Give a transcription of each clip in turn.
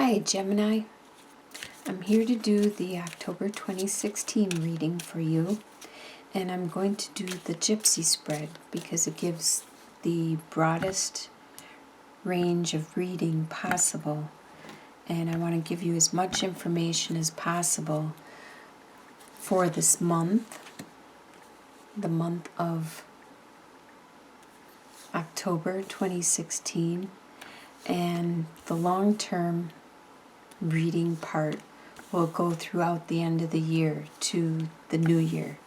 Hi, Gemini. I'm here to do the October 2016 reading for you, and I'm going to do the Gypsy spread because it gives the broadest range of reading possible, and I want to give you as much information as possible for this month, the month of October 2016, and the long-term reading part will go throughout the end of the year to the new year.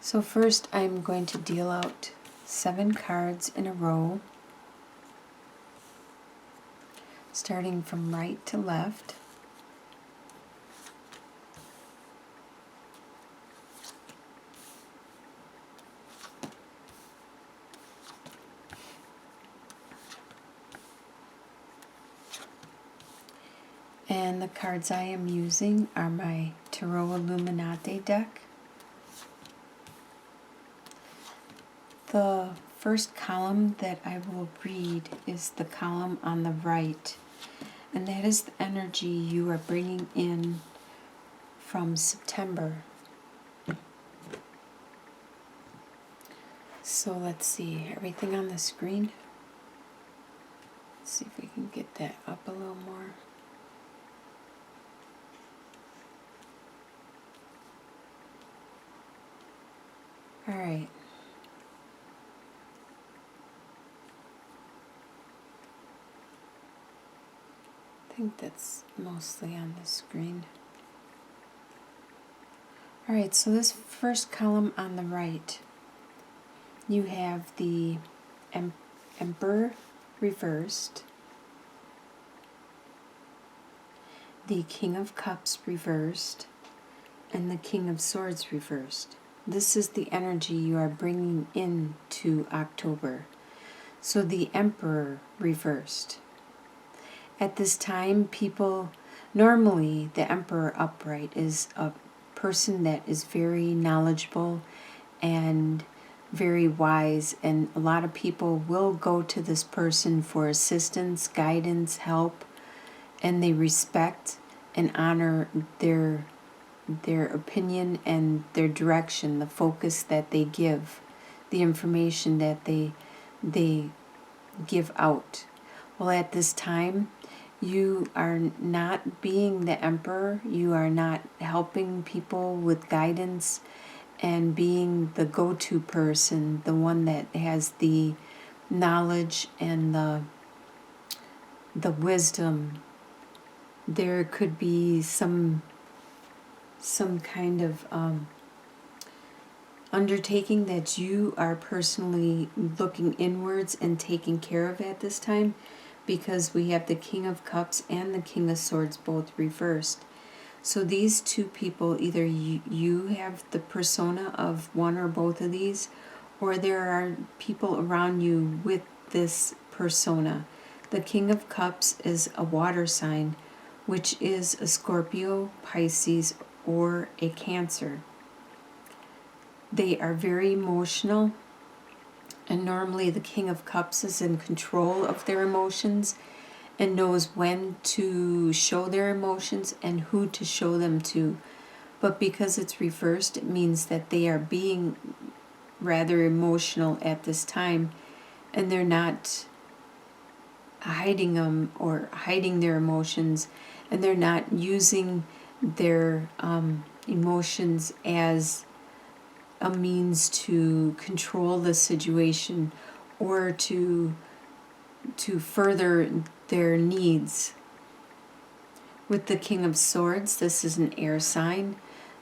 So first I'm going to deal out 7 cards in a row, starting from right to left. And the cards I am using are my Tarot Illuminati deck. The first column that I will read is the column on the right, and that is the energy you are bringing in from September. So let's see, everything on the screen. Let's see if we can get that up a little more. All right. I think that's mostly on the screen. All right, so this first column on the right, you have the Emperor reversed, the King of Cups reversed, and the King of Swords reversed. This is the energy you are bringing into October. So the Emperor reversed. At this time, normally the Emperor upright is a person that is very knowledgeable and very wise, and a lot of people will go to this person for assistance, guidance, help, and they respect and honor their opinion and their direction, the focus that they give, the information that they give out. Well, at this time, you are not being the Emperor. You are not helping people with guidance and being the go-to person, the one that has the knowledge and the wisdom. There could be some kind of undertaking that you are personally looking inwards and taking care of at this time, because we have the King of Cups and the King of Swords both reversed. So these two people, either you have the persona of one or both of these, or there are people around you with this persona. The King of Cups is a water sign, which is a Scorpio, Pisces, or a Cancer. They are very emotional, and normally the King of Cups is in control of their emotions and knows when to show their emotions and who to show them to. But because it's reversed, it means that they are being rather emotional at this time, and they're not hiding them or hiding their emotions, and they're not using their emotions as a means to control the situation or to further their needs. With the King of Swords, this is an air sign,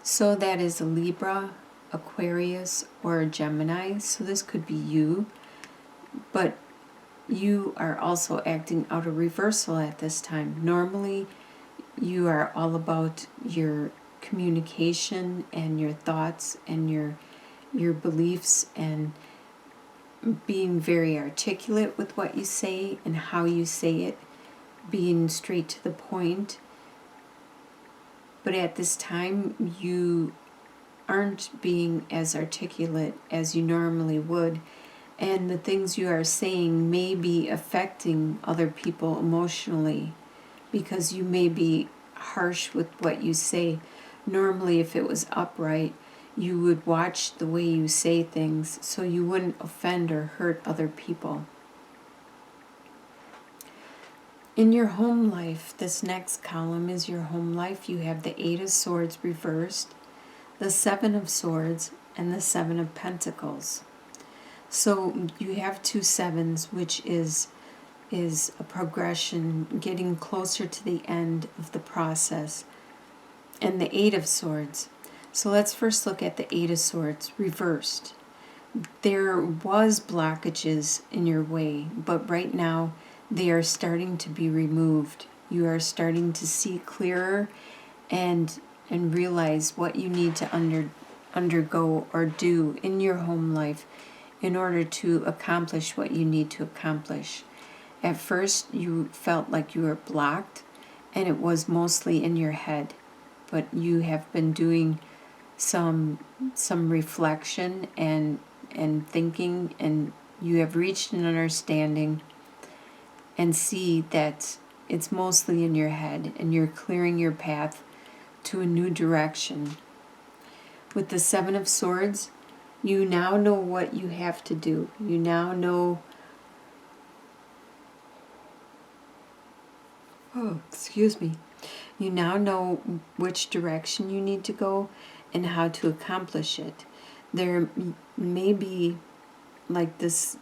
so that is a Libra, Aquarius, or a Gemini. So this could be you, but you are also acting out of reversal at this time. Normally, you are all about your communication and your thoughts and your beliefs and being very articulate with what you say and how you say it, being straight to the point. But at this time, you aren't being as articulate as you normally would, And the things you are saying may be affecting other people emotionally because you may be harsh with what you say. Normally, if it was upright, you would watch the way you say things so you wouldn't offend or hurt other people. In your home life, this next column is your home life. You have the Eight of Swords reversed, the Seven of Swords, and the Seven of Pentacles. So you have two sevens, which is a progression, getting closer to the end of the process, and the Eight of Swords. So let's first look at the Eight of Swords reversed. There was blockages in your way, but right now they are starting to be removed. You are starting to see clearer and realize what you need to undergo or do in your home life in order to accomplish what you need to accomplish. At first, you felt like you were blocked, and it was mostly in your head. But you have been doing some reflection and thinking, and you have reached an understanding and see that it's mostly in your head, and you're clearing your path to a new direction. With the Seven of Swords, you now know what you have to do. You now know You now know which direction you need to go and how to accomplish it. There may be, like this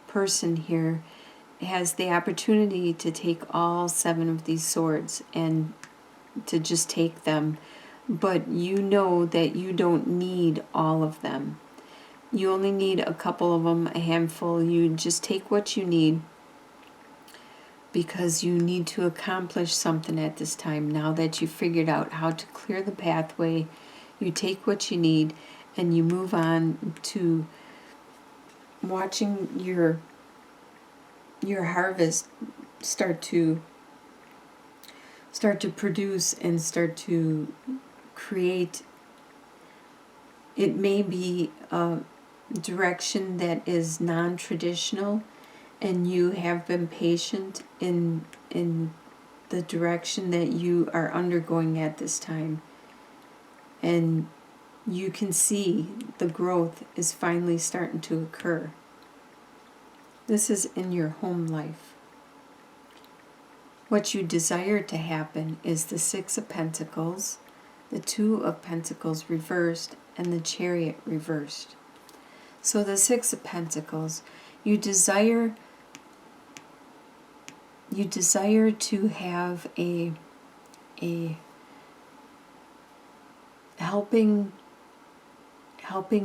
person here has the opportunity to take all seven of these swords and to just take them, but you know that you don't need all of them. You only need a couple of them, a handful. You just take what you need, because you need to accomplish something at this time. Now that you've figured out how to clear the pathway, you take what you need and you move on to watching your harvest start to produce and start to create. It may be a direction that is non-traditional, and you have been patient in the direction that you are undergoing at this time. And you can see the growth is finally starting to occur. This is in your home life. What you desire to happen is the Six of Pentacles, the Two of Pentacles reversed, and the Chariot reversed. So the Six of Pentacles, you desire to have a helping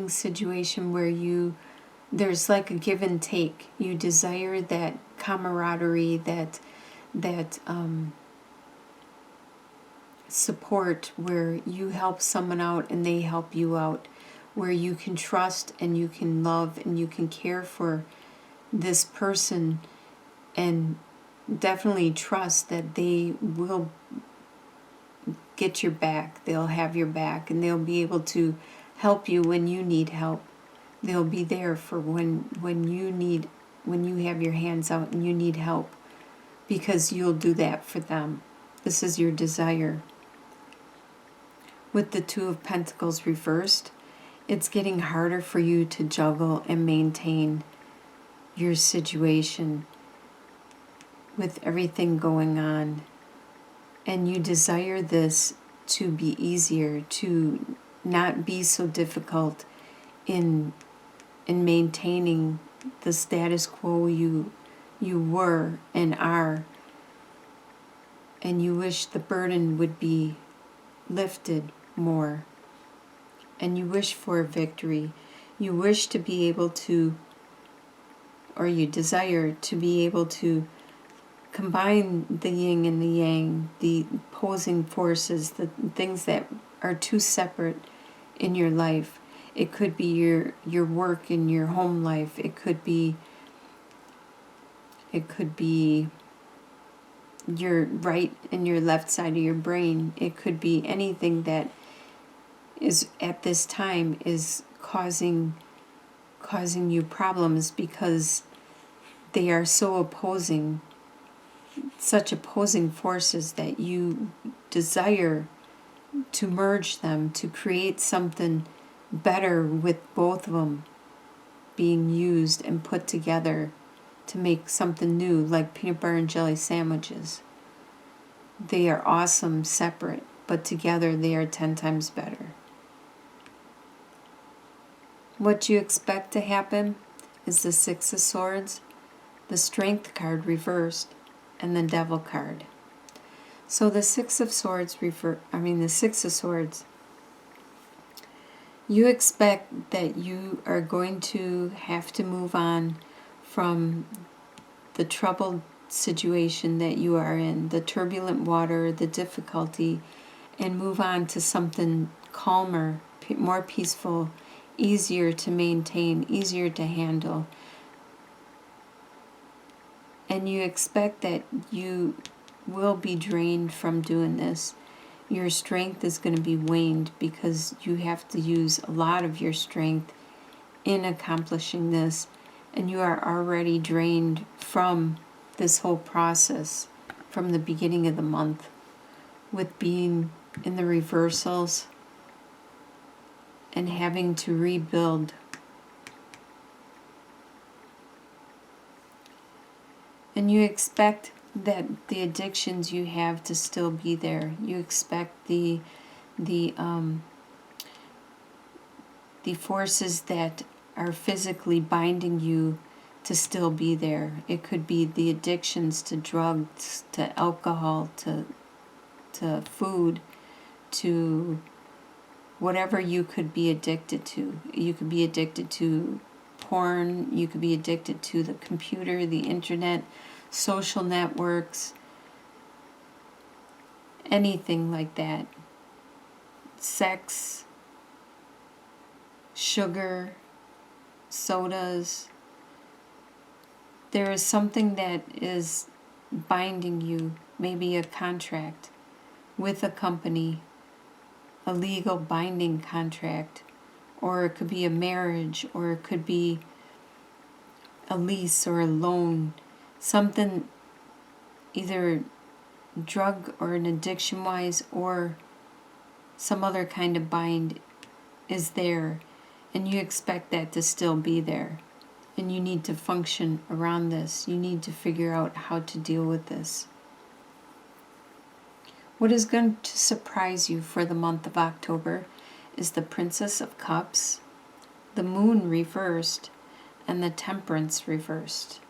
situation where there's like a give and take. You desire that camaraderie, that support where you help someone out and they help you out, where you can trust and you can love and you can care for this person, and definitely trust that they will get your back. They'll have your back, and they'll be able to help you when you need help. They'll be there for when you have your hands out and you need help, because you'll do that for them. This is your desire. With the Two of Pentacles reversed, it's getting harder for you to juggle and maintain your situation with everything going on. And you desire this to be easier, to not be so difficult in maintaining the status quo you were and are. And you wish the burden would be lifted more. And you wish for a victory. You wish to be able to, or you desire to be able to combine the yin and the yang, the opposing forces, the things that are too separate in your life. It could be your work and your home life. It could be your right and your left side of your brain. It could be anything that is at this time is causing causing you problems because they are so opposing, such opposing forces that you desire to merge them, to create something better with both of them being used and put together to make something new, like peanut butter and jelly sandwiches. They are awesome separate, but together they are 10 times better. What you expect to happen is the Six of Swords, the Strength card reversed, and the Devil card. So the Six of Swords the Six of Swords, you expect that you are going to have to move on from the troubled situation that you are in, the turbulent water, the difficulty, and move on to something calmer, more peaceful, easier to maintain, easier to handle. And you expect that you will be drained from doing this. Your strength is going to be waned because you have to use a lot of your strength in accomplishing this, and you are already drained from this whole process from the beginning of the month with being in the reversals and having to rebuild. And you expect that the addictions you have to still be there. You expect the forces that are physically binding you to still be there. It could be the addictions to drugs, to alcohol, to food, to whatever you could be addicted to. You could be addicted to porn, you could be addicted to the computer, the internet, social networks, anything like that. Sex, sugar, sodas. There is something that is binding you, maybe a contract with a company, a legal binding contract, or it could be a marriage, or it could be a lease or a loan, something either drug or an addiction wise or some other kind of bind is there, and you expect that to still be there, and you need to function around this. You need to figure out how to deal with this. What is going to surprise you for the month of October is the Princess of Cups, the Moon reversed, and the Temperance reversed.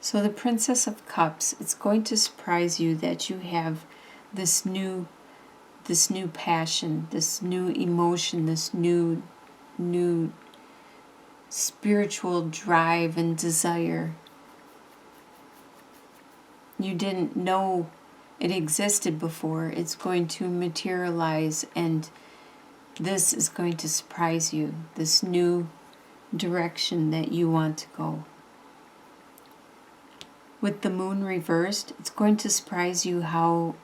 So the Princess of Cups, it's going to surprise you that you have this new passion, this new emotion, this new spiritual drive and desire. You didn't know it existed before. It's going to materialize, and this is going to surprise you, this new direction that you want to go. With the Moon reversed, it's going to surprise you how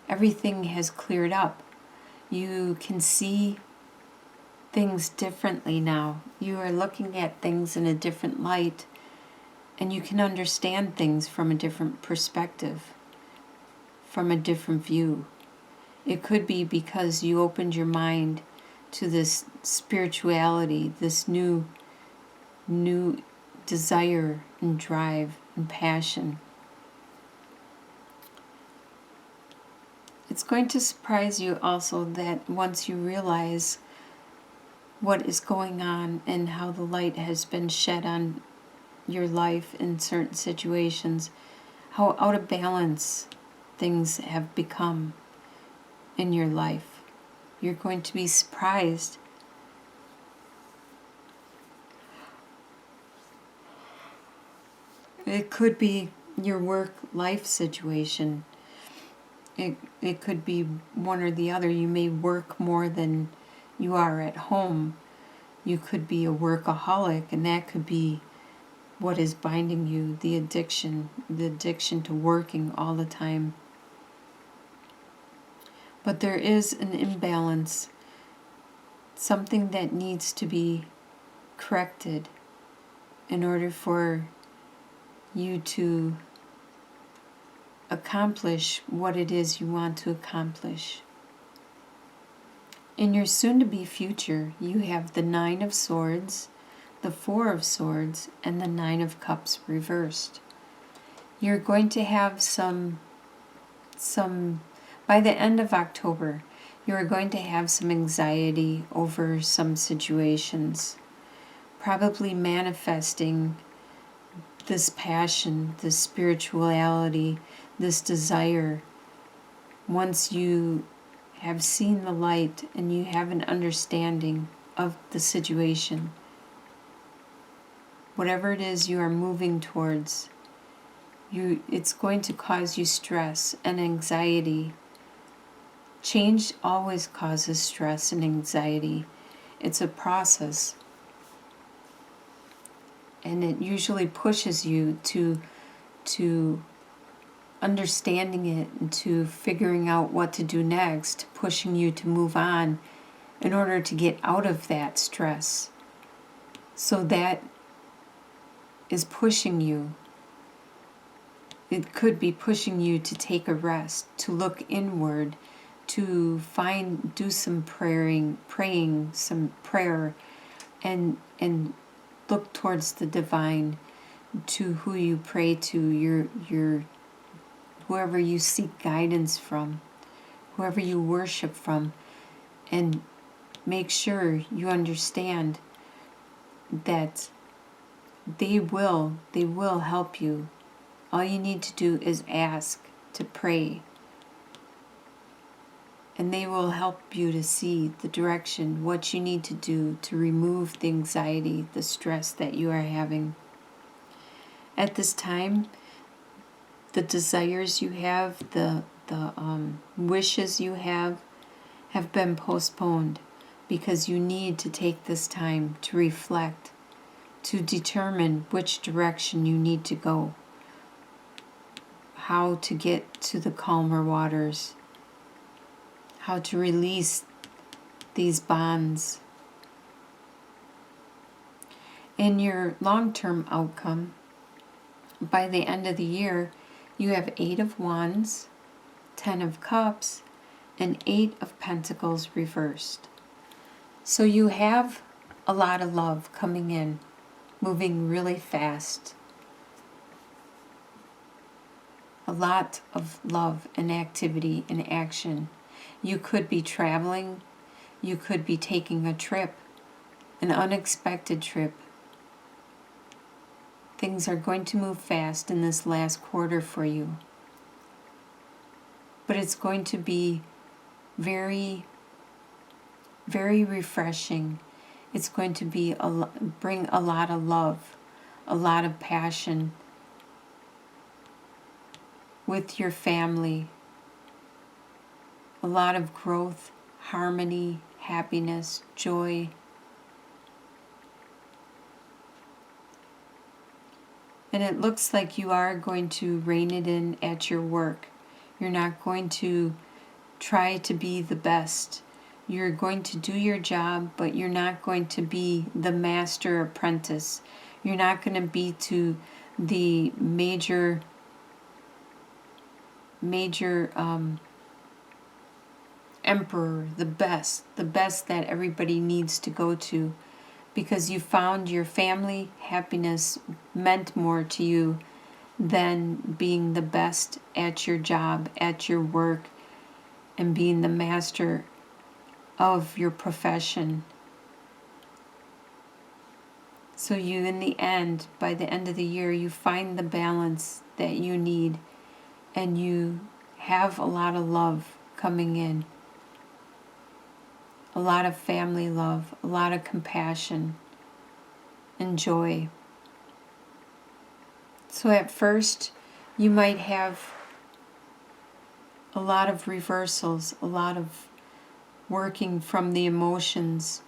everything has cleared up. You can see things differently now. You are looking at things in a different light, and you can understand things from a different perspective, from a different view. It could be because you opened your mind to this spirituality, this new desire and drive and passion. It's going to surprise you also that once you realize what is going on and how the light has been shed on your life in certain situations, how out of balance things have become in your life. You're going to be surprised. It could be your work-life situation. It could be one or the other. You may work more than you are at home. You could be a workaholic, and that could be what is binding you, the addiction to working all the time. But there is an imbalance, something that needs to be corrected in order for you to accomplish what it is you want to accomplish. In your soon-to-be future, you have the Nine of Swords, the Four of Swords, and the Nine of Cups reversed. You're going to have some by the end of October, you're going to have some anxiety over some situations, probably manifesting this passion, this spirituality, this desire. Once you have seen the light and you have an understanding of the situation, whatever it is you are moving towards, it's going to cause you stress and anxiety. Change always causes stress and anxiety. It's a process. And it usually pushes you to understanding it and to figuring out what to do next, pushing you to move on in order to get out of that stress. So that is pushing you. It could be pushing you to take a rest, to look inward, to do some praying some prayer, and look towards the divine, to who you pray to, your whoever you seek guidance from, whoever you worship from, and make sure you understand that they will help you. All you need to do is ask, to pray, and they will help you to see the direction, what you need to do to remove the anxiety, the stress that you are having. At this time, the desires you have, the wishes you have been postponed, because you need to take this time to reflect, to determine which direction you need to go, how to get to the calmer waters, how to release these bonds. In your long-term outcome, by the end of the year, you have 8 of Wands, 10 of Cups, and 8 of Pentacles reversed. So you have a lot of love coming in, moving really fast. A lot of love and activity and action. You could be traveling. You could be taking a trip, an unexpected trip. Things are going to move fast in this last quarter for you. But it's going to be very, very refreshing. It's going to be bring a lot of love, a lot of passion with your family, a lot of growth, harmony, happiness, joy. And it looks like you are going to rein it in at your work. You're not going to try to be the best. You're going to do your job, but you're not going to be the master apprentice. You're not going to be to the major emperor, the best that everybody needs to go to, because you found your family happiness meant more to you than being the best at your job, at your work, and being the master of your profession. So you, in the end, by the end of the year, you find the balance that you need, and you have a lot of love coming in. A lot of family love, a lot of compassion and joy. So at first, you might have a lot of reversals, a lot of working from the emotions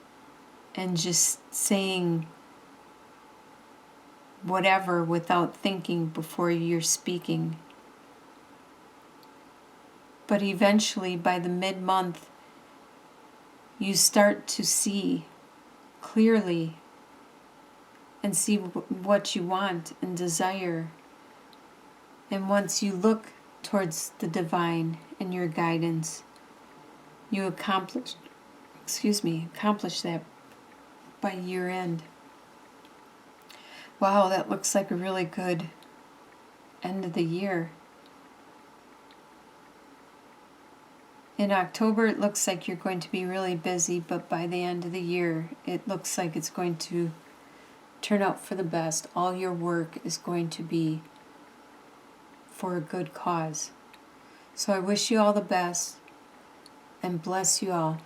and just saying whatever without thinking before you're speaking. But eventually, by the mid-month, you start to see clearly and see what you want and desire. And once you look towards the divine and your guidance, you accomplish that by year end. Wow, that looks like a really good end of the year. In October, it looks like you're going to be really busy, but by the end of the year, it looks like it's going to turn out for the best. All your work is going to be for a good cause. So I wish you all the best and bless you all.